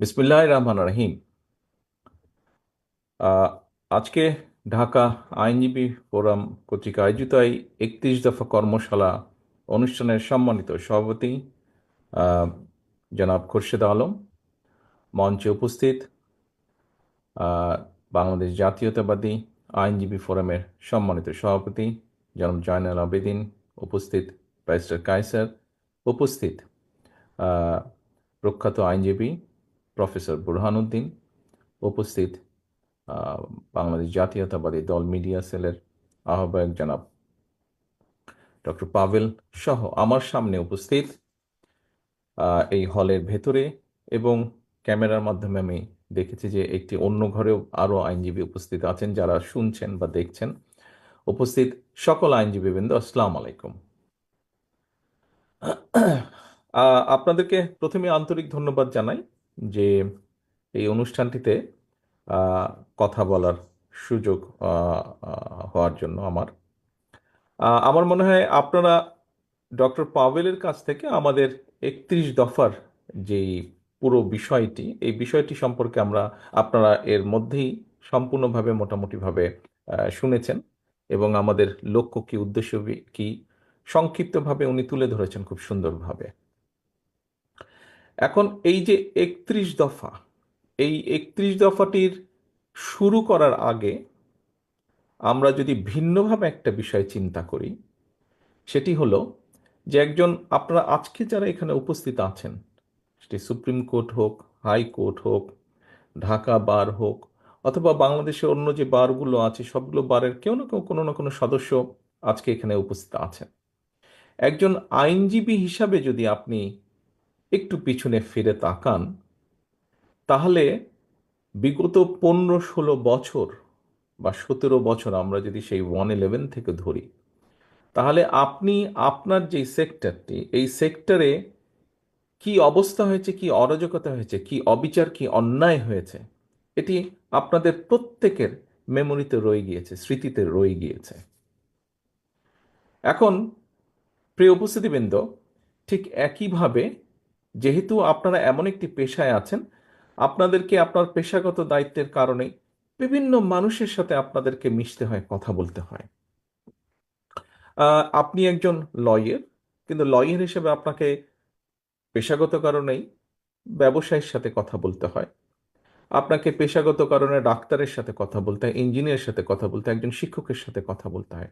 বিসমিল্লাহির রহমানির রহিম। আহ, আজকে ঢাকা আইনজীবী ফোরাম কর্তৃক আয়োজিত এই 31 দফা কর্মশালা অনুষ্ঠানের সম্মানিত সভাপতি আহ, জনাব খোরশেদ আলম, মঞ্চে উপস্থিত আহ, বাংলাদেশ জাতীয়তাবাদী আইনজীবী ফোরামের সম্মানিত সভাপতি জনাব জয়নাল আবেদিন, উপস্থিত ব্যারিস্টার কায়সার, উপস্থিত আহ, প্রখ্যাত আইনজীবী প্রফেসর বুরহানুদ্দিন, উপস্থিত আহ, বাংলাদেশ জাতীয়তাবাদী দল মিডিয়া সেলের আহ্বায়ক জনাব ডক্টর পাভেল সহ আমার সামনে উপস্থিত এই হলের ভেতরে এবং ক্যামেরার মাধ্যমে আমি দেখেছি যে একটি অন্য ঘরেও আরও আইনজীবী উপস্থিত আছেন যারা শুনছেন বা দেখছেন। উপস্থিত সকল আইনজীবীবৃন্দ, আসসালামু আলাইকুম। আপনাদেরকে প্রথমে আন্তরিক ধন্যবাদ জানাই যে এই অনুষ্ঠানটিতে আহ, কথা বলার সুযোগ হওয়ার জন্য আমার মনে হয় আপনারা ডক্টর পাভেলের কাছ থেকে আমাদের 31 দফার যেই পুরো বিষয়টি, এই বিষয়টি সম্পর্কে আপনারা এর মধ্যেই সম্পূর্ণভাবে মোটামুটিভাবে শুনেছেন এবং আমাদের লক্ষ্য কি, উদ্দেশ্য কি সংক্ষিপ্তভাবে উনি তুলে ধরেছেন খুব সুন্দরভাবে। এখন এই যে 31 দফা, এই 31 দফাটির শুরু করার আগে আমরা যদি ভিন্নভাবে একটা বিষয় চিন্তা করি, সেটি হলো যে আপনারা আজকে যারা এখানে উপস্থিত আছেন, সেটি সুপ্রিম কোর্ট হোক, হাই কোর্ট হোক, ঢাকা বার হোক, অথবা বাংলাদেশের অন্য যে বারগুলো আছে সবগুলো বারের কেউ না কেউ কোনো না কোনো সদস্য আজকে এখানে উপস্থিত আছেন। একজন আইনজীবী হিসাবে যদি আপনি একটু পিছনে ফিরে তাকান, তাহলে বিগত 15-16 বছর বা 17 বছর আমরা যদি সেই 111 থেকে ধরি, তাহলে আপনি আপনার যে সেক্টরটি, এই সেক্টরে কি অবস্থা হয়েছে, কি অরাজকতা হয়েছে, কি অবিচার, কি অন্যায় হয়েছে, এটি আপনাদের প্রত্যেকের মেমোরিতে রয়ে গিয়েছে, স্মৃতিতে রয়ে গিয়েছে। এখন প্রিয় উপস্থিতিবৃন্দ, ঠিক একইভাবে যেহেতু আপনারা এমন একটি পেশায় আছেন, আপনাদেরকে আপনার পেশাগত দায়িত্বের কারণে বিভিন্ন মানুষের সাথে আপনাদেরকে মিশতে হয়, কথা বলতে হয়। আপনি একজন লয়ার, কিন্তু লয়ার হিসেবে আপনাকে পেশাগত কারণেই ব্যবসায়ীর সাথে কথা বলতে হয়। আপনাকে পেশাগত কারণে ডাক্তারের সাথে কথা বলতে হয়, ইঞ্জিনিয়ারের সাথে কথা বলতে হয়, একজন শিক্ষকের সাথে কথা বলতে হয়,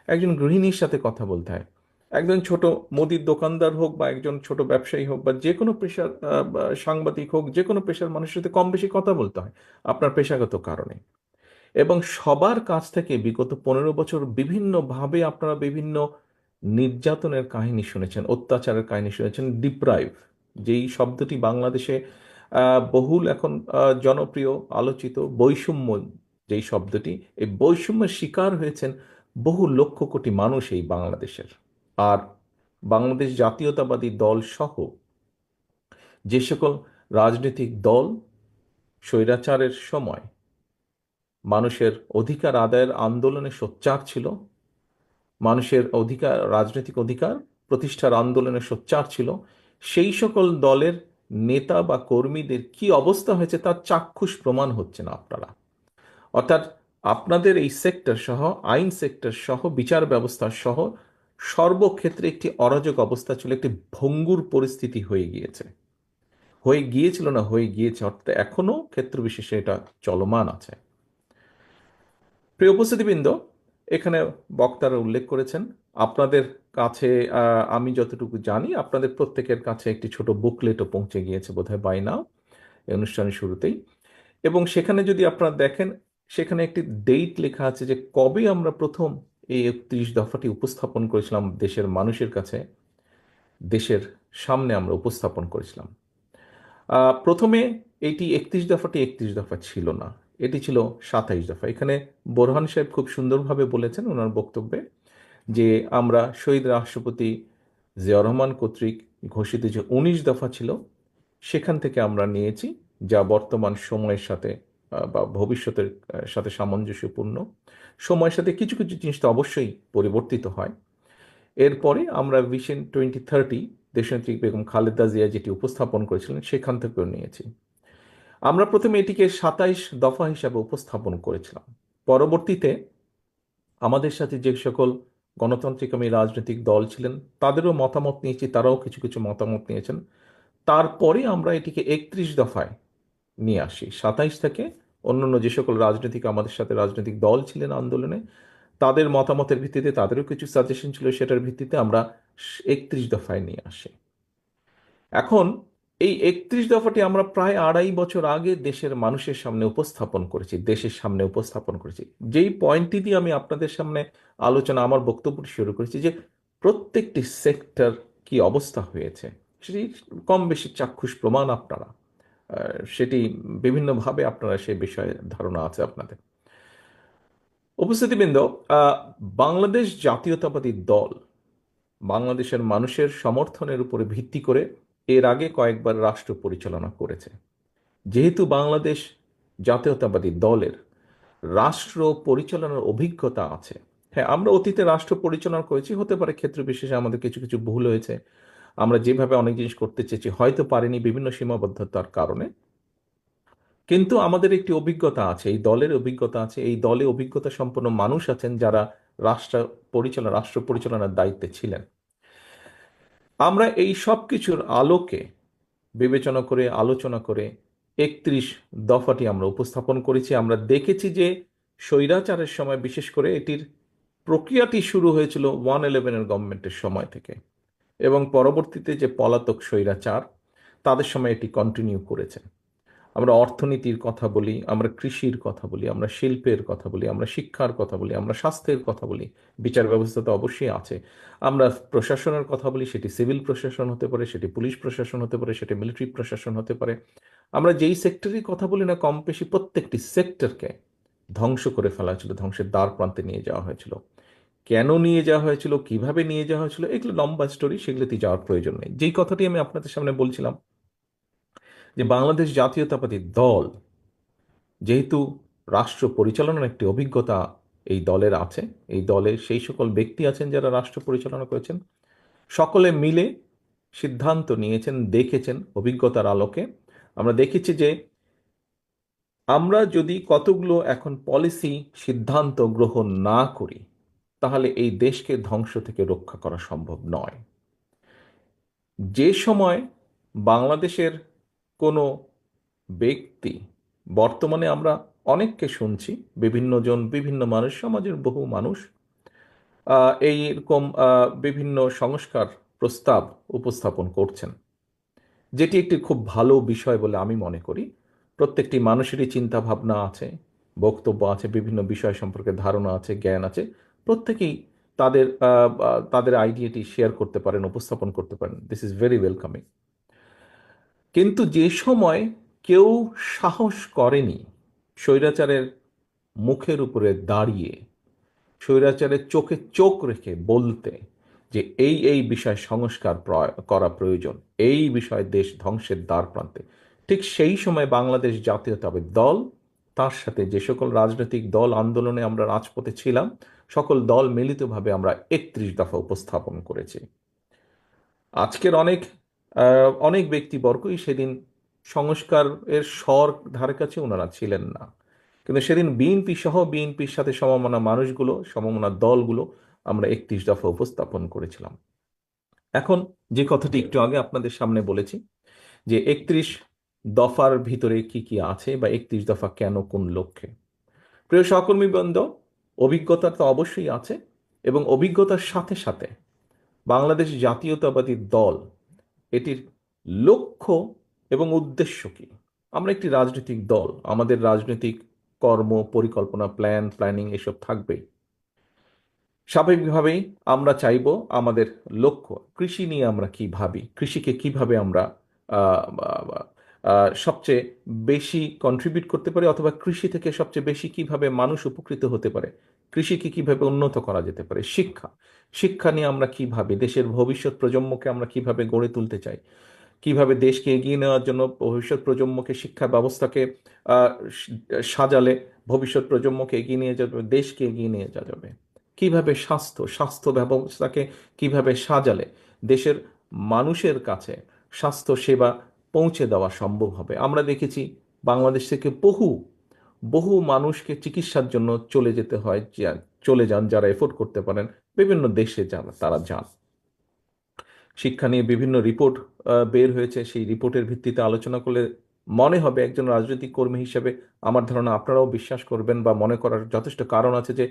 একজন গৃহিণীর সাথে কথা বলতে হয়, একজন ছোট মুদির দোকানদার হোক বা একজন ছোট ব্যবসায়ী হোক বা যে কোনো পেশার বা সাংবাদিক হোক, যে কোনো পেশার মানুষের সাথে কম বেশি কথা বলতে হয় আপনার পেশাগত কারণে। এবং সবার কাছ থেকে বিগত 15 বছর বিভিন্নভাবে আপনারা বিভিন্ন নির্যাতনের কাহিনী শুনেছেন, অত্যাচারের কাহিনী শুনেছেন, ডিপ্রাইভ, যেই শব্দটি বাংলাদেশে বহুল এখন জনপ্রিয় আলোচিত, বৈষম্য যেই শব্দটি, এই বৈষম্যের শিকার হয়েছেন বহু লক্ষ কোটি মানুষ এই বাংলাদেশের। আর বাংলাদেশ জাতীয়তাবাদী দল সহ যে সকল রাজনৈতিক দল স্বৈরাচারের সময় মানুষের অধিকার আদায়ের আন্দোলনে সোচ্চার ছিল, মানুষের অধিকার, রাজনৈতিক অধিকার প্রতিষ্ঠার আন্দোলনে সোচ্চার ছিল, সেই সকল দলের নেতা বা কর্মীদের কি অবস্থা হয়েছে তার চাক্ষুষ প্রমাণ হচ্ছে না আপনারা। অর্থাৎ আপনাদের এই সেক্টর সহ, আইন সেক্টর সহ, বিচার ব্যবস্থা সহ সর্বক্ষেত্রে একটি অরাজক অবস্থা ছিল, একটি ভঙ্গুর পরিস্থিতি হয়ে গিয়েছে, হয়ে গিয়েছিল না হয়ে গিয়েছে, অর্থাৎ এখনো ক্ষেত্র বিশেষে এটা চলমান আছে। প্রিয় উপস্থিতিবৃন্দ, এখানে বক্তারা উল্লেখ করেছেন আপনাদের কাছে, আমি যতটুকু জানি আপনাদের প্রত্যেকের কাছে একটি ছোট বুকলেটও পৌঁছে গিয়েছে বোধহয় বাই নাও, এই অনুষ্ঠানের শুরুতেই। এবং সেখানে যদি আপনারা দেখেন, সেখানে একটি ডেট লেখা আছে যে কবে আমরা প্রথম এই 31 দফাটি উপস্থাপন করেছিলাম দেশের মানুষের কাছে, দেশের সামনে আমরা উপস্থাপন করেছিলাম। প্রথমে এইটি 31 দফাটি 31 দফা ছিল না, এটি ছিল 27 দফা। এখানে বোরহান সাহেব খুব সুন্দরভাবে বলেছেন ওনার বক্তব্যে যে আমরা শহীদ রাষ্ট্রপতি জিয়াউর রহমান কর্তৃক ঘোষিত যে 19 দফা ছিল, সেখান থেকে আমরা নিয়েছি, যা বর্তমান সময়ের সাথে বা ভবিষ্যতের সাথে সামঞ্জস্যপূর্ণ। সময়ের সাথে কিছু কিছু জিনিস তো অবশ্যই পরিবর্তিত হয়। এরপরে আমরা ভিশন 2030 দেশনেত্রী বেগম খালেদা জিয়া যেটি উপস্থাপন করেছিলেন সেখান থেকেও নিয়েছি। আমরা প্রথমে এটিকে 27 দফা হিসাবে উপস্থাপন করেছিলাম। পরবর্তীতে আমাদের সাথে যে সকল গণতান্ত্রিকামী রাজনৈতিক দল ছিলেন তাদেরও মতামত নিয়েছি, তারাও কিছু কিছু মতামত নিয়েছেন। তারপরে আমরা এটিকে 31 দফায় নিয়ে আসি। 27 থেকে অন্যান্য যে সকল রাজনৈতিক আমাদের সাথে রাজনৈতিক দল ছিলেন আন্দোলনে, তাদের মতামতের ভিত্তিতে, তাদেরও কিছু সাজেশন ছিল, সেটার ভিত্তিতে আমরা 31 দফায় নিয়ে আসি। এখন এই 31 দফাটি আমরা প্রায় 2.5 বছর আগে দেশের মানুষের সামনে উপস্থাপন করেছি, দেশের সামনে উপস্থাপন করেছি। যেই পয়েন্টটি দিয়ে আমি আপনাদের সামনে আলোচনা, আমার বক্তব্য শুরু করেছি, যে প্রত্যেকটি সেক্টর কি অবস্থা হয়েছে সেটি কম বেশি চাক্ষুষ প্রমাণ আপনারা, সেটি বিভিন্নভাবে আপনারা সেই বিষয়ে ধারণা আছে আপনাদের। উপস্থিতিবৃন্দ, বাংলাদেশ জাতীয়তাবাদী দল বাংলাদেশের মানুষের সমর্থনের উপরে ভিত্তি করে এর আগে কয়েকবার রাষ্ট্র পরিচালনা করেছে। যেহেতু বাংলাদেশ জাতীয়তাবাদী দলের রাষ্ট্র পরিচালনার অভিজ্ঞতা আছে, হ্যাঁ, আমরা অতীতে রাষ্ট্র পরিচালনা করেছি, হতে পারে ক্ষেত্র বিশেষে আমাদের কিছু কিছু ভুল হয়েছে, আমরা যেভাবে অনেক জিনিস করতে চেয়েছি হয়তো পারিনি বিভিন্ন সীমাবদ্ধতার কারণে, কিন্তু আমাদের একটি অভিজ্ঞতা আছে, এই দলের অভিজ্ঞতা আছে, এই দলে অভিজ্ঞতা সম্পন্ন মানুষ আছেন যারা রাষ্ট্র পরিচালনার দায়িত্বে ছিলেন। আমরা এই সব কিছুর আলোকে বিবেচনা করে, আলোচনা করে 31 দফাটি আমরা উপস্থাপন করেছি। আমরা দেখেছি যে স্বৈরাচারের সময়, বিশেষ করে এটির প্রক্রিয়াটি শুরু হয়েছিল 111-এর গভর্নমেন্টের সময় থেকে, এবং পরবর্তীতে যে পলাতক স্বৈরাচার তাদের সময় এটি কন্টিনিউ করেছে। আমরা অর্থনীতির কথা বলি, আমরা কৃষির কথা বলি, আমরা শিল্পের কথা বলি, আমরা শিক্ষার কথা বলি, আমরা স্বাস্থ্যের কথা বলি, বিচার ব্যবস্থা তো অবশ্যই আছে, আমরা প্রশাসনের কথা বলি, সেটি সিভিল প্রশাসন হতে পারে, সেটি পুলিশ প্রশাসন হতে পারে, সেটি মিলিটারি প্রশাসন হতে পারে। আমরা যেই সেক্টরের কথা বলি না, কম বেশি প্রত্যেকটি সেক্টরকে ধ্বংস করে ফেলা হয়েছিল, ধ্বংসের দ্বার প্রান্তে নিয়ে যাওয়া হয়েছিল। কেন নিয়ে যাওয়া হয়েছিল, কিভাবে নিয়ে যাওয়া হয়েছিল, এগুলো লম্বা স্টোরি, সেগুলোতে যাওয়ার প্রয়োজন নেই। যেই কথাটি আমি আপনাদের সামনে বলছিলাম, যে বাংলাদেশ জাতীয়তাবাদী দল যেহেতু রাষ্ট্র পরিচালনার একটি অভিজ্ঞতা এই দলের আছে, এই দলে সেই সকল ব্যক্তি আছেন যারা রাষ্ট্র পরিচালনা করেছেন, সকলে মিলে সিদ্ধান্ত নিয়েছেন, দেখেছেন অভিজ্ঞতার আলোকে। আমরা দেখেছি যে আমরা যদি কতগুলো এখন পলিসি সিদ্ধান্ত গ্রহণ না করি, তাহলে এই দেশকে ধ্বংস থেকে রক্ষা করা সম্ভব নয়। যে সময় বাংলাদেশের কোনো ব্যক্তি, বর্তমানে আমরা অনেককে শুনছি, বিভিন্ন জন, বিভিন্ন মানুষ, সমাজের বহু মানুষ এইরকম বিভিন্ন সংস্কার প্রস্তাব উপস্থাপন করছেন, যেটি একটি খুব ভালো বিষয় বলে আমি মনে করি। প্রত্যেকটি মানুষেরই চিন্তা ভাবনা আছে, বক্তব্য আছে, বিভিন্ন বিষয় সম্পর্কে ধারণা আছে, জ্ঞান আছে। প্রত্যেকেই তাদের তাদের আইডিয়াটি শেয়ার করতে পারেন, উপস্থাপন করতে পারেন, দিস ইজ ভেরি ওয়েলকামিং। কিন্তু যে সময় কেউ সাহস করেনি স্বৈরাচারের মুখের উপরে দাঁড়িয়ে, স্বৈরাচারের চোখে চোখ রেখে বলতে যে এই এই বিষয় সংস্কার করা প্রয়োজন, এই বিষয় দেশ ধ্বংসের দ্বার প্রান্তে, ঠিক সেই সময় বাংলাদেশ জাতীয়তাবাদী দল, তার সাথে যে সকল রাজনৈতিক দল আন্দোলনে আমরা রাজপথে ছিলাম, সকল দল মিলিতভাবে আমরা 31 দফা উপস্থাপন করেছি। আজকের অনেক ব্যক্তিবর্গই সেদিন সংস্কারের স্বর ধারে কাছে ওনারা ছিলেন না, কিন্তু সেদিন বিএনপি সহ বিএনপির সাথে সমমনা মানুষগুলো, সমমনা দলগুলো আমরা 31 দফা উপস্থাপন করেছিলাম। এখন যে কথাটি একটু আগে আপনাদের সামনে বলেছি, যে 31 দফার ভিতরে কি কি আছে, বা 31 দফা কেন, কোন লক্ষ্যে। প্রিয় সহকর্মীবৃন্দ, অভিজ্ঞতা তো অবশ্যই আছে, এবং অভিজ্ঞতার সাথে সাথে বাংলাদেশ জাতীয়তাবাদী দল, এটির লক্ষ্য এবং উদ্দেশ্য কি। আমরা একটি রাজনৈতিক দল, আমাদের রাজনৈতিক কর্ম পরিকল্পনা, প্ল্যানিং এসব থাকবেই। স্বাভাবিকভাবেই আমরা চাইব আমাদের লক্ষ্য, কৃষি নিয়ে আমরা কি ভাবি, কৃষিকে কিভাবে আমরা আহ, আহ, সবচেয়ে বেশি কন্ট্রিবিউট করতে পারি, অথবা কৃষি থেকে সবচেয়ে বেশি কিভাবে মানুষ উপকৃত হতে পারে, কৃষিকে কিভাবে উন্নত করা যেতে পারে, শিক্ষা, শিক্ষা নিয়ে আমরা কি ভাবি, দেশের ভবিষ্যৎ প্রজন্মকে আমরা কিভাবে গড়ে তুলতে চাই, কিভাবে দেশকে এগিয়ে নেওয়ার জন্য ভবিষ্যৎ প্রজন্মকে, শিক্ষা ব্যবস্থাকে আহ, সাজালে ভবিষ্যৎ প্রজন্মকে এগিয়ে নিয়ে যাবে, দেশকে এগিয়ে নিয়ে যাওয়া যাবে, কিভাবে স্বাস্থ্য ব্যবস্থাকে কিভাবে সাজালে দেশের মানুষের কাছে স্বাস্থ্য সেবা পৌঁছে দেওয়া সম্ভব হবে। আমরা দেখেছি বাংলাদেশ থেকে বহু বহু মানুষকে চিকিৎসার জন্য চলে যেতে হয়, চলে যান যারা এফোর্ড করতে পারেন, বিভিন্ন দেশে যান, তারা যান। শিক্ষা নিয়ে বিভিন্ন রিপোর্ট বের হয়েছে, সেই রিপোর্টের ভিত্তিতে আলোচনা করলে মনে হবে, একজন রাজনৈতিক কর্মী হিসেবে আমার ধারণা আপনারাও বিশ্বাস করবেন বা মনে করার যথেষ্ট কারণ আছে যে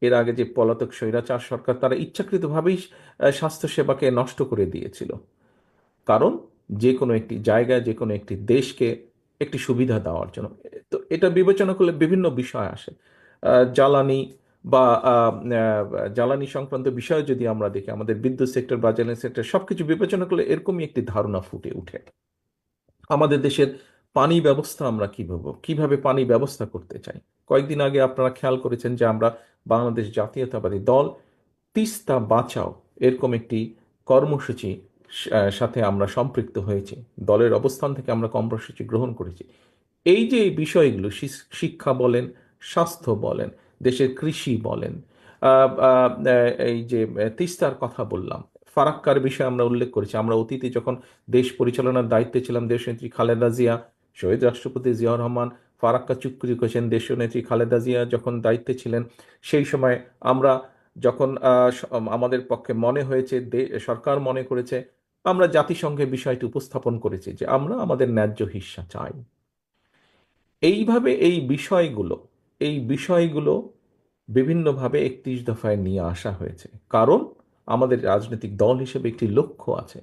এর আগে যে পলাতক স্বৈরাচার সরকার, তারা ইচ্ছাকৃতভাবেই স্বাস্থ্যসেবাকে নষ্ট করে দিয়েছিল। কারণ যে কোনো একটি জায়গায়, যে কোনো একটি দেশকে একটি সুবিধা দেওয়ার জন্য। তো এটা বিবেচনা করলে বিভিন্ন বিষয় আসে। জ্বালানি বা জ্বালানি সংক্রান্ত বিষয় যদি আমরা দেখি, আমাদের বিদ্যুৎ সেক্টর বা জ্বালানি সেক্টর সবকিছু বিবেচনা করলে এরকমই একটি ধারণা ফুটে ওঠে। আমাদের দেশের পানি ব্যবস্থা আমরা কিভাবে কিভাবে পানি ব্যবস্থা করতে চাই। কয়েকদিন আগে আপনারা খেয়াল করেছেন যে আমরা বাংলাদেশ জাতীয়তাবাদী দল তিস্তা বাঁচাও এরকম একটি কর্মসূচি সাথে আমরা সম্পৃক্ত হয়েছি। দলের অবস্থান থেকে আমরা কর্মসূচি গ্রহণ করেছি। এই যে এই বিষয়গুলো, শিক্ষা বলেন, স্বাস্থ্য বলেন, দেশের কৃষি বলেন, এই যে তিস্তার কথা বললাম, ফারাক্কার বিষয়ে আমরা উল্লেখ করেছি। আমরা অতীতে যখন দেশ পরিচালনার দায়িত্বে ছিলাম, দেশনেত্রী খালেদা জিয়া, শহীদ রাষ্ট্রপতি জিয়াউর রহমান ফারাক্কা চুক্তি করেছেন। দেশনেত্রী খালেদা জিয়া যখন দায়িত্বে ছিলেন, সেই সময় আমরা যখন আমাদের পক্ষে মনে হয়েছে, সরকার মনে করেছে, আমরা জাতিসংঘে বিষয়টি উপস্থাপন করেছি যে আমরা আমাদের ন্যায্য হিস্সা চাই। এইভাবে এই বিষয়গুলো বিভিন্নভাবে 31 দফায় নিয়ে আসা হয়েছে, কারণ আমাদের রাজনৈতিক দল হিসেবে একটি লক্ষ্য আছে,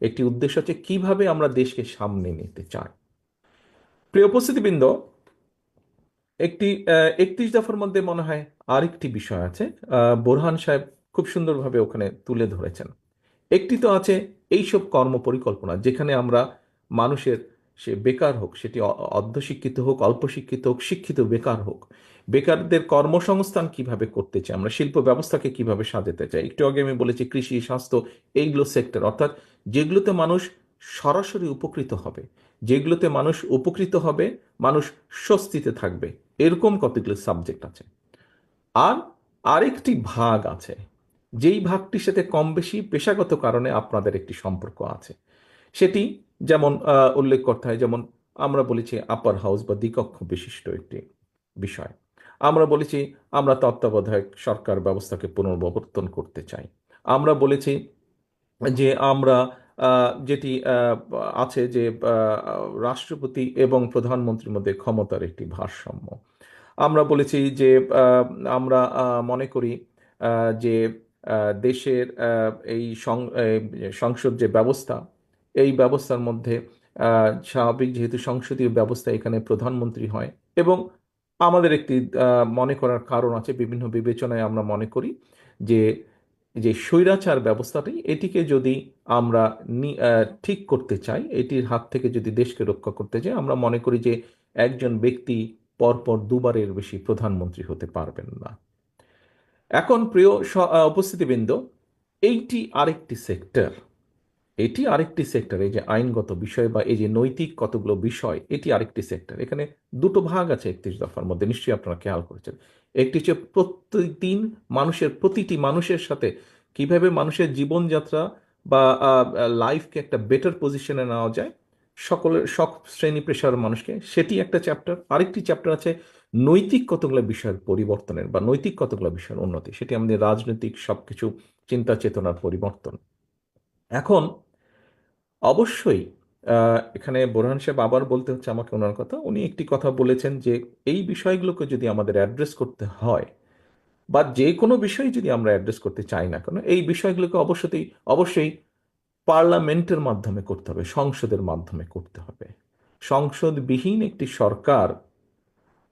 একটি উদ্দেশ্য আছে, কিভাবে আমরা দেশকে সামনে নিতে চাই। প্রিয় উপস্থিতিবৃন্দ, একটি 31 দফার মধ্যে মনে হয় আরেকটি বিষয় আছে, বোরহান সাহেব খুব সুন্দরভাবে ওখানে তুলে ধরেছেন। একটি তো আছে এইসব কর্ম পরিকল্পনা, যেখানে আমরা মানুষের, সে বেকার হোক, সেটি অর্ধশিক্ষিত হোক, অল্প শিক্ষিত হোক, শিক্ষিত বেকার হোক, বেকারদের কর্মসংস্থান কিভাবে করতে চাই, আমরা শিল্প ব্যবস্থাকে কিভাবে সাজাতে চাই। একটু আগে আমি বলেছি কৃষি, স্বাস্থ্য, এইগুলো সেক্টর, অর্থাৎ যেগুলোতে মানুষ সরাসরি উপকৃত হবে, যেগুলোতে মানুষ উপকৃত হবে, মানুষ স্বস্তিতে থাকবে, এরকম কতগুলো সাবজেক্ট আছে। আর আরেকটি ভাগ আছে, যেই ভাগটির সাথে কম বেশি পেশাগত কারণে আপনাদের একটি সম্পর্ক আছে। সেটি যেমন উল্লেখ করতে হয়, যেমন আমরা বলেছি আপার হাউস বা দ্বিকক্ষ বিশিষ্ট একটি বিষয়। আমরা বলেছি আমরা তত্ত্বাবধায়ক সরকার ব্যবস্থাকে পুনর্বিবর্তন করতে চাই। আমরা বলেছি যে আমরা যেটি আছে যে রাষ্ট্রপতি এবং প্রধানমন্ত্রীর মধ্যে ক্ষমতার একটি ভারসাম্য। আমরা বলেছি যে আমরা মনে করি যে দেশের এই সংসদ যে ব্যবস্থা, এই ব্যবস্থার মধ্যে স্বাভাবিক যেহেতু সংসদীয় ব্যবস্থা, এখানে প্রধানমন্ত্রী হয়, এবং আমাদের একটি মনে করার কারণ আছে, বিভিন্ন বিবেচনায় আমরা মনে করি যে যে স্বৈরাচার ব্যবস্থাটি, এটিকে যদি আমরা ঠিক করতে চাই, এটির হাত থেকে যদি দেশকে রক্ষা করতে চাই, আমরা মনে করি যে একজন ব্যক্তি পরপর দুবারের বেশি প্রধানমন্ত্রী হতে পারবেন না। এখন প্রিয় উপস্থিতিবৃন্দ, এইটি আরেকটি সেক্টর, এটি আরেকটি সেক্টর, এই যে আইনগত বিষয় বা এই যে নৈতিক কতগুলো বিষয়, এটি আরেকটি সেক্টর। এখানে দুটো ভাগ আছে 31 দফার মধ্যে, নিশ্চয়ই আপনারা খেয়াল করেছেন। একটি হচ্ছে প্রতিদিন প্রতিটি মানুষের সাথে কিভাবে মানুষের জীবনযাত্রা বা লাইফকে একটা বেটার পজিশনে নেওয়া যায়, সব শ্রেণী পেশার মানুষকে, সেটি একটা চ্যাপ্টার। আরেকটি চ্যাপ্টার আছে নৈতিক কতগুলো বিষয়ের পরিবর্তনের বা নৈতিক কতগুলো বিষয়ের উন্নতি, সেটি আমাদের রাজনৈতিক সবকিছু চিন্তা চেতনার পরিবর্তন। এখন অবশ্যই এখানে বোরহান সাহেব আবার বলতে হচ্ছে আমাকে ওনার কথা, উনি একটি কথা বলেছেন যে এই বিষয়গুলোকে যদি আমাদের অ্যাড্রেস করতে হয়, বা যে কোনো বিষয় যদি আমরা অ্যাড্রেস করতে চাই না কেন, এই বিষয়গুলোকে অবশ্যই অবশ্যই পার্লামেন্টের মাধ্যমে করতে হবে, সংসদের মাধ্যমে করতে হবে। সংসদবিহীন একটি সরকার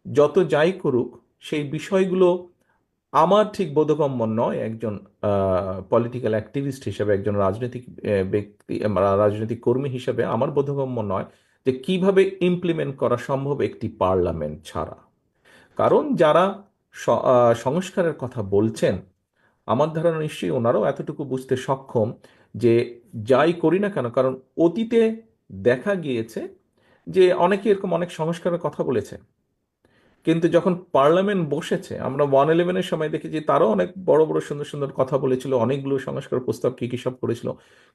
যত যাই করুক, সেই বিষয়গুলো আমার ঠিক বোধগম্য নয়, একজন পলিটিক্যাল অ্যাক্টিভিস্ট হিসেবে, একজন রাজনৈতিক ব্যক্তি, রাজনৈতিক কর্মী হিসেবে আমার বোধগম্য নয় যে কিভাবে ইমপ্লিমেন্ট করা সম্ভব একটি পার্লামেন্ট ছাড়া। কারণ যারা সংস্কারের কথা বলছেন, আমার ধারণা নিশ্চয়ই ওনারাও এতটুকু বুঝতে সক্ষম যে যাই করি না কেন, কারণ অতীতে দেখা গিয়েছে যে অনেকে এরকম অনেক সংস্কারের কথা বলেছে, কিন্তু যখন পার্লামেন্ট বসেছে, আমরা 111-এর সময় দেখেছি তারাও অনেক বড় বড় সুন্দর সুন্দর কথা বলেছিল, অনেকগুলো সংস্কার প্রস্তাব কি কি সব করেছিল,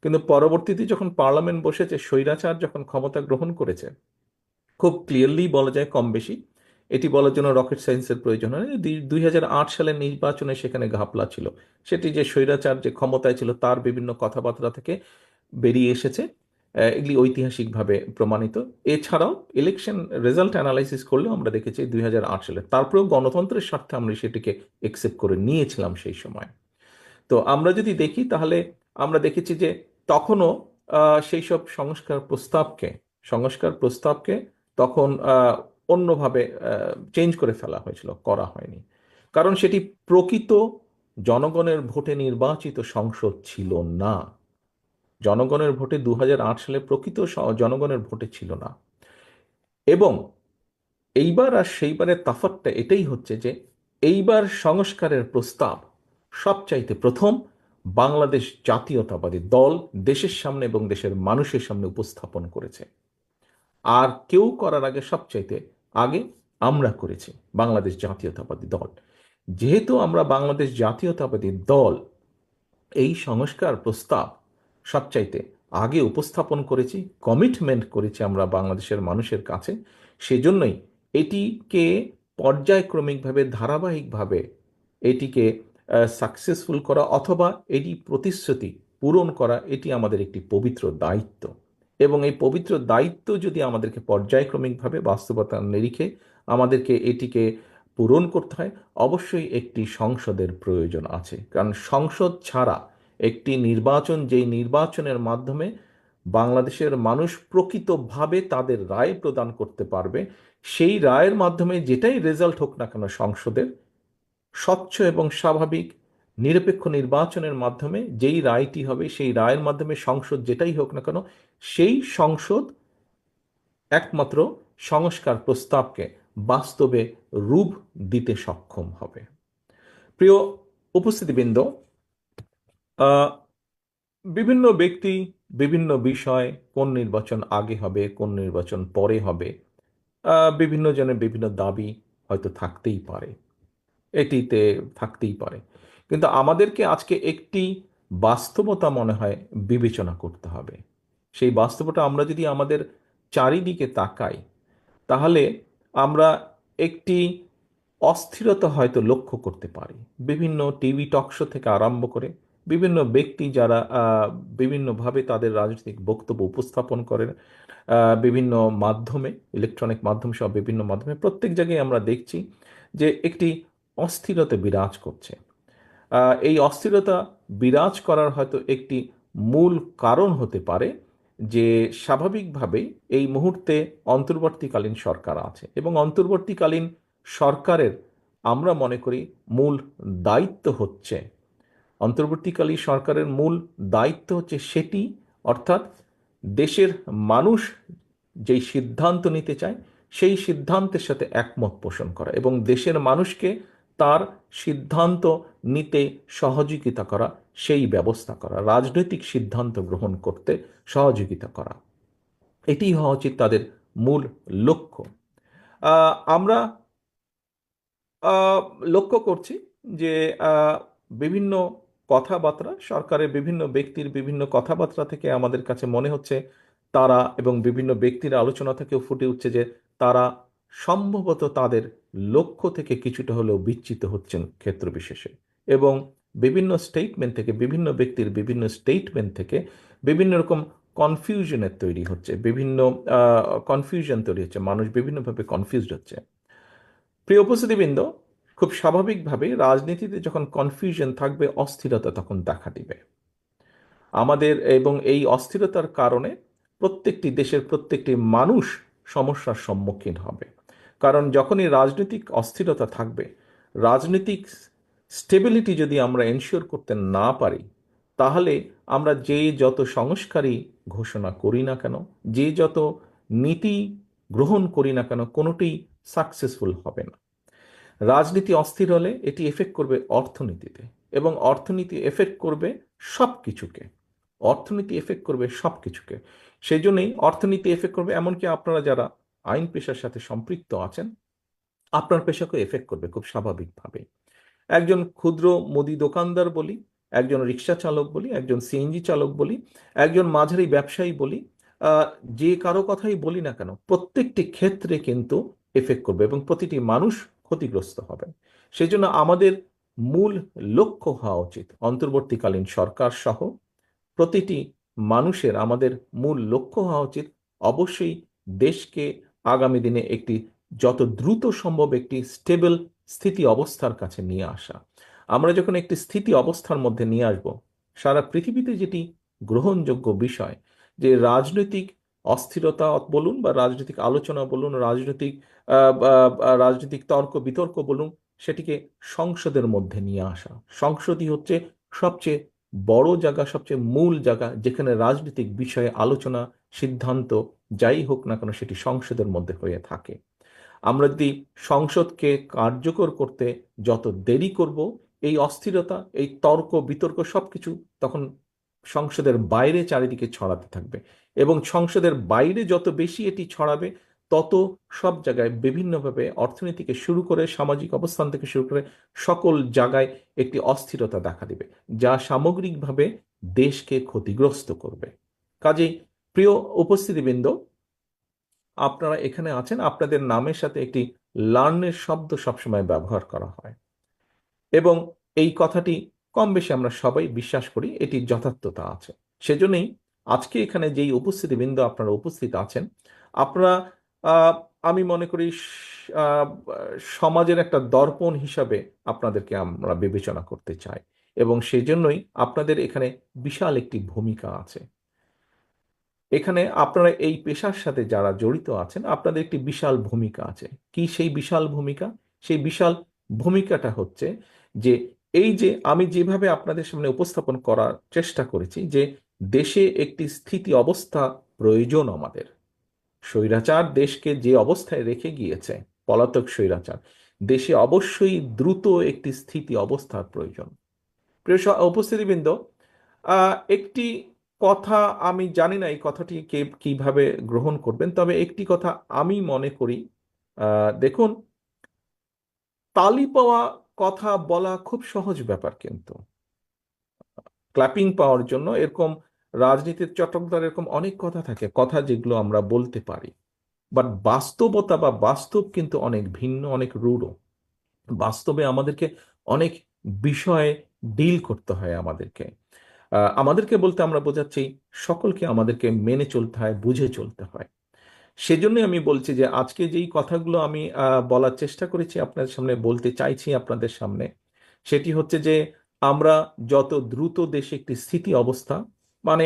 কিন্তু পরবর্তীতে যখন পার্লামেন্ট বসেছে, স্বৈরাচার যখন ক্ষমতা গ্রহণ করেছে, খুব ক্লিয়ারলি বলা যায় কম বেশি। এটি বলার জন্য রকেট সায়েন্সের প্রয়োজন হয় না। 2008 সালের নির্বাচনে সেখানে ঘাপলা ছিল। সেটি যে স্বৈরাচার যে ক্ষমতায় ছিল তার বিভিন্ন কথাবার্তা থেকে বেরিয়ে এসেছে। এগুলি ঐতিহাসিকভাবে প্রমাণিত। এছাড়াও ইলেকশন রেজাল্ট অ্যানালাইসিস করলেও আমরা দেখেছি 2008 সালে, তারপরেও গণতন্ত্রের স্বার্থে আমরা সেটিকে একসেপ্ট করে নিয়েছিলাম সেই সময়। তো আমরা যদি দেখি তাহলে আমরা দেখেছি যে তখনও সেই সব সংস্কার প্রস্তাবকে তখন অন্যভাবে চেঞ্জ করে ফেলা হয়েছিল, করা হয়নি। কারণ সেটি প্রকৃত জনগণের ভোটে নির্বাচিত সংসদ ছিল না। জনগণের ভোটে 2008 সালে প্রকৃত জনগণের ভোটে ছিল না। এবং এইবার আর সেইবারের তফাৎটা এটাই হচ্ছে যে এইবার সংস্কারের প্রস্তাব সবচাইতে প্রথম বাংলাদেশ জাতীয়তাবাদী দল দেশের সামনে এবং দেশের মানুষের সামনে উপস্থাপন করেছে। আর কেউ করার আগে সবচাইতে আগে আমরা করেছি, বাংলাদেশ জাতীয়তাবাদী দল। যেহেতু আমরা বাংলাদেশ জাতীয়তাবাদী দল এই সংস্কার প্রস্তাব সবচাইতে আগে উপস্থাপন করেছি, কমিটমেন্ট করেছি আমরা বাংলাদেশের মানুষের কাছে, সেজন্যই এটিকে পর্যায়ক্রমিকভাবে ধারাবাহিকভাবে এটিকে সাকসেসফুল করা অথবা এটি প্রতিশ্রুতি পূরণ করা, এটি আমাদের একটি পবিত্র দায়িত্ব। এবং এই পবিত্র দায়িত্ব যদি আমাদেরকে পর্যায়ক্রমিকভাবে বাস্তবতার নিরিখে আমাদেরকে এটিকে পূরণ করতে হয়, অবশ্যই একটি সংসদের প্রয়োজন আছে। কারণ সংসদ ছাড়া একটি নির্বাচন, যেই নির্বাচনের মাধ্যমে বাংলাদেশের মানুষ প্রকৃতভাবে তাদের রায় প্রদান করতে পারবে, সেই রায়ের মাধ্যমে যেটাই রেজাল্ট হোক না কেন সংসদের, স্বচ্ছ এবং স্বাভাবিক নিরপেক্ষ নির্বাচনের মাধ্যমে যেই রায়টি হবে, সেই রায়ের মাধ্যমে সংসদ যেটাই হোক না কেন, সেই সংসদ একমাত্র সংস্কার প্রস্তাবকে বাস্তবে রূপ দিতে সক্ষম হবে। প্রিয় উপস্থিতিবৃন্দ, আহ, বিভিন্ন ব্যক্তি, বিভিন্ন বিষয়, কোন নির্বাচন আগে হবে, কোন নির্বাচন পরে হবে, বিভিন্ন জনের বিভিন্ন দাবি হয়তো থাকতেই পারে, এটিতে থাকতেই পারে। কিন্তু আমাদেরকে আজকে একটি বাস্তবতা মনে হয় বিবেচনা করতে হবে। সেই বাস্তবতা আমরা যদি আমাদের চারিদিকে তাকাই, তাহলে আমরা একটি অস্থিরতা হয়তো লক্ষ্য করতে পারি। বিভিন্ন টিভি টকশো থেকে আরম্ভ করে বিভিন্ন ব্যক্তি যারা বিভিন্নভাবে তাদের রাজনৈতিক বক্তব্য উপস্থাপন করেন, বিভিন্ন মাধ্যমে, ইলেকট্রনিক মাধ্যম সহ বিভিন্ন মাধ্যমে, প্রত্যেক জায়গায় আমরা দেখছি যে একটি অস্থিরতা বিরাজ করছে। এই অস্থিরতা বিরাজ করার হয়তো একটি মূল কারণ হতে পারে যে স্বাভাবিকভাবেই এই মুহূর্তে অন্তর্বর্তীকালীন সরকার আছে, এবং অন্তর্বর্তীকালীন সরকারের আমরা মনে করি মূল দায়িত্ব হচ্ছে, অন্তর্বর্তীকালীন সরকারের মূল দায়িত্ব হচ্ছে সেটি, অর্থাৎ দেশের মানুষ যেই সিদ্ধান্ত নিতে চায় সেই সিদ্ধান্তের সাথে একমত পোষণ করা এবং দেশের মানুষকে তার সিদ্ধান্ত নিতে সহযোগিতা করা, সেই ব্যবস্থা করা, রাজনৈতিক সিদ্ধান্ত গ্রহণ করতে সহযোগিতা করা, এটি হওয়া উচিত তাদের মূল লক্ষ্য। আমরা আহ, লক্ষ্য করছি যে বিভিন্ন কথাবার্তা, সরকারের বিভিন্ন ব্যক্তির বিভিন্ন কথাবার্তা থেকে আমাদের কাছে মনে হচ্ছে তারা, এবং বিভিন্ন ব্যক্তির আলোচনা থেকেও ফুটে উঠছে যে তারা সম্ভবত তাদের লক্ষ্য থেকে কিছুটা হলেও বিচ্যুত হচ্ছেন ক্ষেত্র বিশেষে। এবং বিভিন্ন স্টেটমেন্ট থেকে, বিভিন্ন ব্যক্তির বিভিন্ন স্টেটমেন্ট থেকে বিভিন্ন রকম কনফিউশনের তৈরি হচ্ছে, বিভিন্ন কনফিউশন তৈরি হচ্ছে, মানুষ বিভিন্নভাবে কনফিউজড হচ্ছে। প্রিয় উপস্থিতিবৃন্দ, খুব স্বাভাবিকভাবে রাজনীতিতে যখন কনফিউশন থাকবে, অস্থিরতা তখন দেখা দিবে আমাদের, এবং এই অস্থিরতার কারণে প্রত্যেকটি দেশের প্রত্যেকটি মানুষ সমস্যার সম্মুখীন হবে। কারণ যখনই রাজনৈতিক অস্থিরতা থাকবে, রাজনৈতিক স্টেবিলিটি যদি আমরা এনশিওর করতে না পারি, তাহলে আমরা যে যত সংস্কারই ঘোষণা করি না কেন, যে যত নীতি গ্রহণ করি না কেন, কোনোটি সাকসেসফুল হবে না। রাজনীতি অস্থির হলে এটি এফেক্ট করবে অর্থনীতিতে, এবং অর্থনীতি এফেক্ট করবে সব কিছুকে, অর্থনীতি এফেক্ট করবে সব কিছুকে। সেই জন্যই অর্থনীতি এফেক্ট করবে, এমনকি আপনারা যারা আইন পেশার সাথে সম্পৃক্ত আছেন, আপনার পেশাকে এফেক্ট করবে খুব স্বাভাবিকভাবে। একজন ক্ষুদ্র মুদি দোকানদার বলি, একজন রিক্সা চালক বলি, একজন সিএনজি চালক বলি, একজন মাঝারি ব্যবসায়ী বলি, আহ, যে কারো কথাই বলি না কেন, প্রত্যেকটি ক্ষেত্রে কিন্তু এফেক্ট করবে এবং প্রতিটি মানুষ ক্ষতিগ্রস্ত হবে। সেই জন্য আমাদের মূল লক্ষ্য হওয়া উচিত, অন্তর্বর্তীকালীন সরকার সহ প্রতিটি মানুষের আমাদের মূল লক্ষ্য হওয়া উচিত অবশ্যই দেশকে আগামী দিনে একটি যত দ্রুত সম্ভব একটি স্টেবল স্থিতি অবস্থার কাছে নিয়ে আসা। আমরা যখন একটি স্থিতি অবস্থার মধ্যে নিয়ে আসব, সারা পৃথিবীতে যেটি গ্রহণযোগ্য বিষয়, যে রাজনৈতিক অস্থিরতা বলুন বা রাজনৈতিক আলোচনা বলুন, রাজনৈতিক তর্ক বিতর্ক বলুন, সেটিকে সংসদের মধ্যে নিয়ে আসা। সংসদই হচ্ছে সবচেয়ে বড় জায়গা, সবচেয়ে মূল জায়গা, যেখানে রাজনৈতিক বিষয়ে আলোচনা, সিদ্ধান্ত যাই হোক না কেন সেটি সংসদের মধ্যে হয়ে থাকে। আমরা যদি সংসদকে কার্যকর করতে যত দেরি করব, এই অস্থিরতা, এই তর্ক বিতর্ক সবকিছু তখন সংসদের বাইরে চারিদিকে ছড়াতে থাকবে। এবং সংসদের বাইরে যত বেশি এটি ছড়াবে, তত সব জায়গায় বিভিন্নভাবে অর্থনীতি থেকে শুরু করে সামাজিক অবস্থান থেকে শুরু করে সকল জায়গায় একটি অস্থিরতা দেখা দিবে, যা সামগ্রিকভাবে দেশকে ক্ষতিগ্রস্ত করবে। কাজেই প্রিয় উপস্থিতিবৃন্দ, আপনারা এখানে আছেন, আপনাদের নামের সাথে একটি লার্নের শব্দ সবসময় ব্যবহার করা হয় এবং এই কথাটি কম বেশি আমরা সবাই বিশ্বাস করি, এটির যথার্থতা আছে। সেজন্যই আজকে এখানে যেই উপস্থিতিবৃন্দ আপনারা উপস্থিত আছেন, আপনারা আহ, আমি মনে করি সমাজের একটা দর্পণ হিসাবে আপনাদেরকে আমরা বিবেচনা করতে চাই এবং সেজন্যই আপনাদের এখানে বিশাল একটি ভূমিকা আছে। এখানে আপনারা এই পেশার সাথে যারা জড়িত আছেন, আপনাদের একটি বিশাল ভূমিকা আছে। কি সেই বিশাল ভূমিকা? সেই বিশাল ভূমিকাটা হচ্ছে যে, এই যে আমি যেভাবে আপনাদের সামনে উপস্থাপন করার চেষ্টা করেছি যে দেশে একটি স্থিতি অবস্থা প্রয়োজন আমাদের। স্বৈরাচার দেশকে যে অবস্থায় রেখে গিয়েছে, পলাতক স্বৈরাচার, দেশে অবশ্যই দ্রুত একটি স্থিতি অবস্থার প্রয়োজন। প্রিয় উপস্থিতিবৃন্দ, একটি কথা, আমি জানি না এই কথাটি কে কিভাবে গ্রহণ করবেন, তবে একটি কথা আমি মনে করি। দেখুন, তালি পাওয়া কথা বলা খুব সহজ ব্যাপার, কিন্তু ক্ল্যাপিং পাওয়ার জন্য এরকম রাজনীতির চটকদার এরকম অনেক কথা থাকে, কথা যেগুলো আমরা বলতে পারি, বাট বাস্তবতা বা বাস্তব কিন্তু অনেক ভিন্ন, অনেক রূঢ়। বাস্তবে আমাদেরকে অনেক বিষয়ে ডিল করতে হয় আমাদেরকে। আমাদেরকে বলতে আমরা বোঝাচ্ছি সকলকে আমাদেরকে মেনে চলতে হয়, বুঝে চলতে হয়। সেজন্যই আমি বলছি যে আজকে যেই কথাগুলো আমি বলার চেষ্টা করেছি আপনাদের সামনে, বলতে চাইছি আপনাদের সামনে, সেটি হচ্ছে যে আমরা যত দ্রুত দেশে একটি স্থিতি অবস্থা, মানে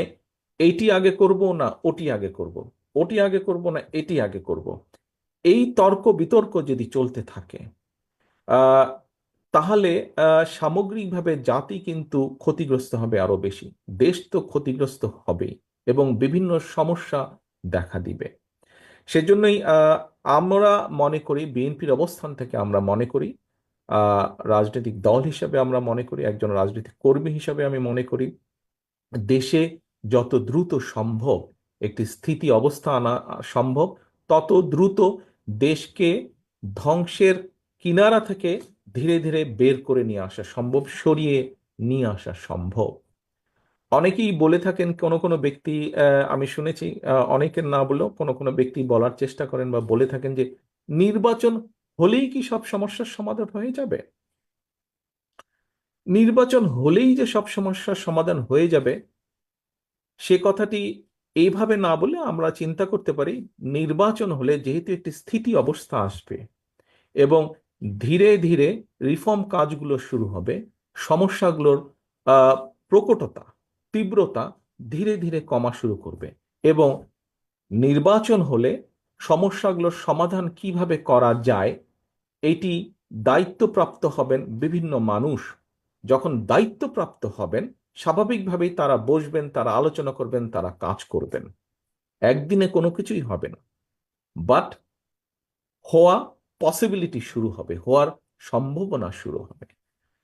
এইটি আগে করব না ওটি আগে করব, ওটি আগে করব না এটি আগে করব, এই তর্ক বিতর্ক যদি চলতে থাকে, আহ, তাহলে সামগ্রিকভাবে জাতি কিন্তু ক্ষতিগ্রস্ত হবে আরো বেশি। দেশ তো ক্ষতিগ্রস্ত হবেই এবং বিভিন্ন সমস্যা দেখা দিবে। সেজন্যই আমরা মনে করি, বিএনপির অবস্থান থেকে আমরা মনে করি, আহ, রাজনৈতিক দল হিসেবে আমরা মনে করি, একজন রাজনৈতিক কর্মী হিসেবে আমি মনে করি, দেশে যত দ্রুত সম্ভব একটি স্থিতি অবস্থা আনা সম্ভব, তত দ্রুত দেশকে ধ্বংসের কিনারা থেকে ধীরে ধীরে বের করে নিয়ে আসা সম্ভব, সরিয়ে নিয়ে আসা সম্ভব। অনেকেই বলে থাকেন, কোনো কোনো ব্যক্তি, আমি শুনেছি, অনেকের না বলেও কোনো কোনো ব্যক্তি বলার চেষ্টা করেন বা বলে থাকেন যে নির্বাচন হলেই কি সব সমস্যার সমাধান হয়ে যাবে? নির্বাচন হলেই যে সব সমস্যার সমাধান হয়ে যাবে, সে কথাটি এইভাবে না বলে আমরা চিন্তা করতে পারি, নির্বাচন হলে যেহেতু একটি স্থিতি অবস্থা আসবে এবং ধীরে ধীরে রিফর্ম কাজগুলো শুরু হবে, সমস্যাগুলোর আহ, প্রকটতা, তীব্রতা ধীরে ধীরে কমা শুরু করবে এবং নির্বাচন হলে সমস্যাগুলোর সমাধান কিভাবে করা যায়, এটি দায়িত্বপ্রাপ্ত হবেন বিভিন্ন মানুষ। যখন দায়িত্বপ্রাপ্ত হবেন, স্বাভাবিকভাবেই তারা বসবেন, তারা আলোচনা করবেন, তারা কাজ করবেন। একদিনে কোনো কিছুই হবে না, বাট হওয়া পসিবিলিটি শুরু হবে, হওয়ার সম্ভাবনা শুরু হবে।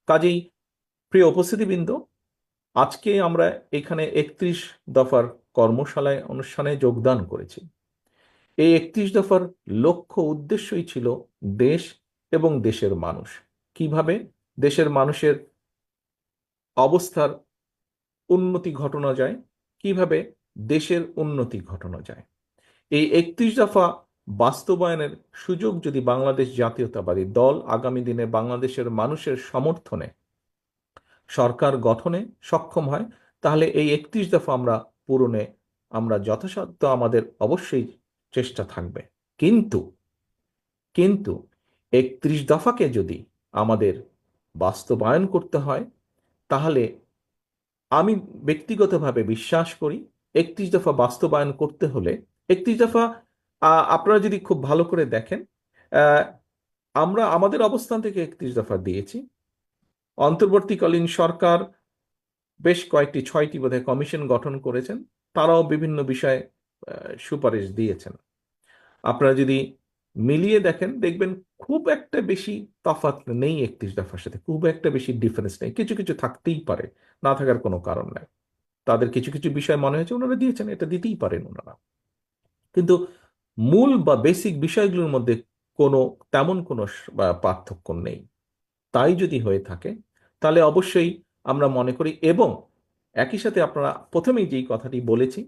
কাজেই প্রিয় উপস্থিতিবৃন্দ, আজকে আমরা এখানে 31 দফার কর্মশালায় অনুষ্ঠানে যোগদান করেছি। এই 31 দফার লক্ষ্য উদ্দেশ্যই ছিল দেশ এবং দেশের মানুষ, কিভাবে দেশের মানুষের অবস্থার উন্নতি ঘটানো যায়, কিভাবে দেশের উন্নতি ঘটানো যায়। এই 31 দফা বাস্তবায়নের সুযোগ যদি বাংলাদেশ জাতীয়তাবাদী দল আগামী দিনে বাংলাদেশের মানুষের সমর্থনে সরকার গঠনে সক্ষম হয়, তাহলে এই 31 দফা আমরা পূরণে আমরা যথাসাধ্য আমাদের অবশ্যই চেষ্টা থাকবে। কিন্তু কিন্তু 31 দফাকে যদি আমাদের বাস্তবায়ন করতে হয়, তাহলে আমি ব্যক্তিগতভাবে বিশ্বাস করি 31 দফা বাস্তবায়ন করতে হলে 31 দফা আপনারা যদি খুব ভালো করে দেখেন, আহ, আমরা আমাদের অবস্থান থেকে 31 দফা দিয়েছি। অন্তর্বর্তীকালীন সরকার বেশ কয়েকটি 6টি বোধহয় কমিশন গঠন করেছেন, তারাও বিভিন্ন বিষয়ে সুপারিশ দিয়েছেন। আপনারা যদি মিলিয়ে দেখেন দেখবেন খুব একটা বেশি তফাৎ নেই 31 দফার সাথে, খুব একটা বেশি ডিফারেন্স নেই। কিছু কিছু থাকতেই পারে, না থাকার কোনো কারণ নাই। তাদের কিছু কিছু বিষয় মনে হয়েছে ওনারা দিয়েছেন, এটা দিতেই পারেন ওনারা, কিন্তু মূল বা বেসিক বিষয়গুলোর মধ্যে কোনো তেমন কোনো পার্থক্য নেই। তাই যদি হয়ে থাকে তাহলে অবশ্যই আমরা মনে করি, এবং একই সাথে আপনারা প্রথমেই যেই কথাটি বলেছি,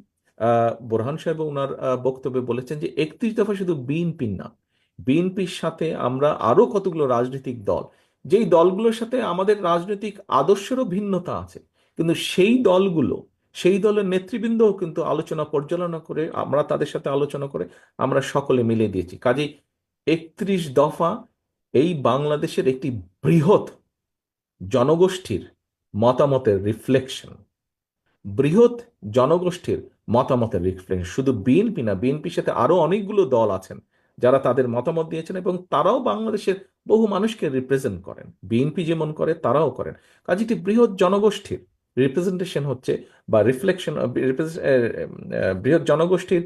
বোরহান সাহেব ওনার বক্তব্যে বলেছেন যে 31 দফা শুধু বিএনপির না, বিএনপির সাথে আমরা আরো কতগুলো রাজনৈতিক দল, যেই দলগুলোর সাথে আমাদের রাজনৈতিক আদর্শেরও ভিন্নতা আছে, কিন্তু সেই দলের নেতৃবৃন্দও কিন্তু আলোচনা পর্যালোচনা করে, আমরা তাদের সাথে আলোচনা করে আমরা সকলে মিলে দিয়েছি। কাজেই 31 দফা এই বাংলাদেশের একটি বৃহৎ জনগোষ্ঠীর মতামতের রিফ্লেকশন, বৃহৎ জনগোষ্ঠীর মতামতের রিফ্লেকশন। শুধু বিএনপি না, বিএনপির সাথে আরো অনেকগুলো দল আছেন যারা তাদের মতামত দিয়েছেন, এবং তারাও বাংলাদেশের বহু মানুষকে রিপ্রেজেন্ট করেন। বিএনপি যেমন করে তারাও করেন। কাজে এটি বৃহৎ জনগোষ্ঠীর রিপ্রেজেন্টেশন হচ্ছে, বা রিফ্লেকশন, বৃহৎ জনগোষ্ঠীর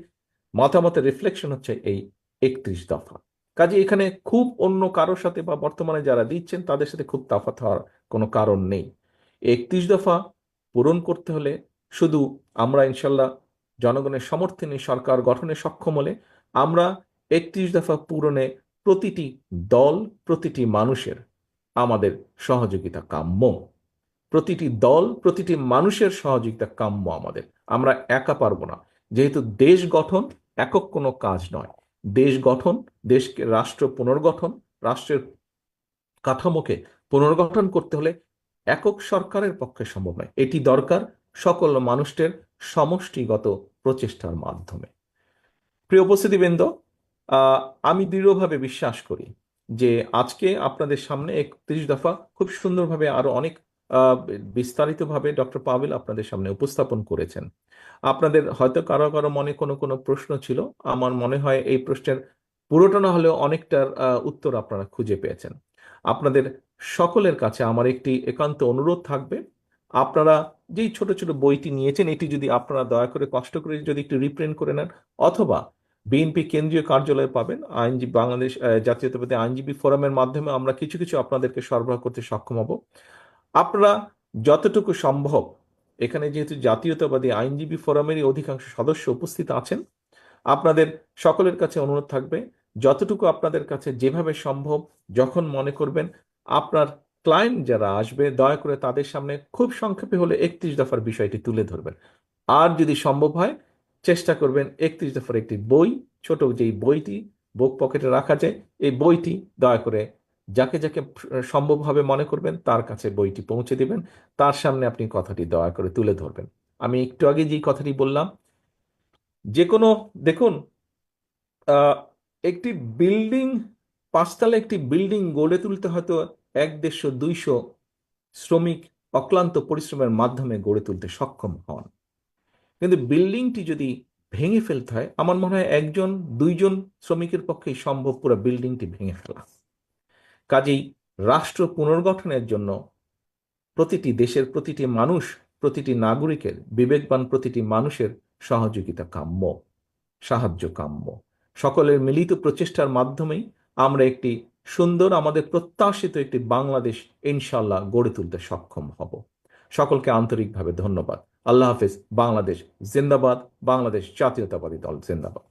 মতামতের রিফ্লেকশন হচ্ছে এই 31 দফা। কাজে এখানে খুব অন্য কারোর সাথে বা বর্তমানে যারা দিচ্ছেন তাদের সাথে খুব তফাৎ হওয়ার কোনো কারণ নেই। 31 দফা পূরণ করতে হলে শুধু আমরা ইনশাল্লাহ জনগণের সমর্থনে সরকার গঠনে সক্ষম হলে আমরা 31 দফা পূরণে প্রতিটি দল, প্রতিটি মানুষের আমাদের সহযোগিতা কাম্য। প্রতিটি দল, প্রতিটি মানুষের সহযোগিতা কাম্য আমাদের। আমরা একা পারবো না, যেহেতু দেশ গঠন একক কোনো কাজ নয়। দেশ গঠন, দেশকে রাষ্ট্র পুনর্গঠন, রাষ্ট্রের কাঠামোকে পুনর্গঠন করতে হলে একক সরকারের পক্ষে সম্ভব নয়। এটি দরকার সকল মানুষের সমষ্টিগত প্রচেষ্টার মাধ্যমে। প্রিয় উপস্থিতিবৃন্দ, আহ, আমি দৃঢ়ভাবে বিশ্বাস করি যে আজকে আপনাদের সামনে 31 দফা খুব সুন্দরভাবে আরো অনেক বিস্তারিতভাবে ডক্টর পাভেল আপনাদের সামনে উপস্থাপন করেছেন। আপনাদের হয়তো কারো কারো মনে কোনো কোনো প্রশ্ন ছিল, আমার মনে হয় এই প্রশ্নের পুরোটা না হলেও অনেকটার উত্তর আপনারা খুঁজে পেয়েছেন। আপনাদের সকলের কাছে আমার একটি একান্ত অনুরোধ থাকবে, আপনারা যেই ছোট ছোট বইটি নিয়েছেন এটি যদি আপনারা দয়া করে কষ্ট করে যদি একটু রিপ্রিন্ট করে নেন, অথবা বিএনপি কেন্দ্রীয় কার্যালয়ে পাবেন, আইনজীবী বাংলাদেশ জাতীয়তাবাদী আইনজীবী ফোরামের মাধ্যমে আমরা কিছু কিছু আপনাদেরকে সরবরাহ করতে সক্ষম হব। আপনারা যতটুকু সম্ভব, এখানে যেহেতু জাতীয়তাবাদী আইনজীবী ফোরামেরই অধিকাংশ সদস্য উপস্থিত আছেন, আপনাদের সকলের কাছে অনুরোধ থাকবে যতটুকু আপনাদের কাছে যেভাবে সম্ভব, যখন মনে করবেন আপনার ক্লায়েন্ট যারা আসবে দয়া করে তাদের সামনে খুব সংক্ষেপে হলে 31 দফার বিষয়টি তুলে ধরবেন। আর যদি সম্ভব হয় চেষ্টা করবেন 31 দফার একটি বই, ছোট যেই বইটি বুক পকেটে রাখা যায়, এই বইটি দয়া করে যাকে যাকে সম্ভবভাবে মনে করবেন তার কাছে বইটি পৌঁছে দিবেন, তার সামনে আপনি কথাটি দয়া করে তুলে ধরবেন। আমি একটু আগে যেই কথাটি বললাম, যে কোনো, দেখুন, আহ, একটি বিল্ডিং, 5 তলা একটি বিল্ডিং গড়ে তুলতে হয়তো 100-150-200 শ্রমিক অক্লান্ত পরিশ্রমের মাধ্যমে গড়ে তুলতে সক্ষম হন, কিন্তু বিল্ডিংটি যদি ভেঙে ফেলতে হয় আমার মনে হয় 1-2জন শ্রমিকের পক্ষেই সম্ভব পুরো বিল্ডিংটি ভেঙে ফেলা। কাজেই রাষ্ট্র পুনর্গঠনের জন্য প্রতিটি দেশের প্রতিটি মানুষ, প্রতিটি নাগরিকের, বিবেকবান প্রতিটি মানুষের সহযোগিতা কাম্য, সাহায্য কাম্য। সকলের মিলিত প্রচেষ্টার মাধ্যমেই আমরা একটি সুন্দর, আমাদের প্রত্যাশিত একটি বাংলাদেশ ইনশাল্লাহ গড়ে তুলতে সক্ষম হব। সকলকে আন্তরিকভাবে ধন্যবাদ। আল্লাহ হাফেজ। বাংলাদেশ জিন্দাবাদ। বাংলাদেশ জাতীয়তাবাদী দল জিন্দাবাদ।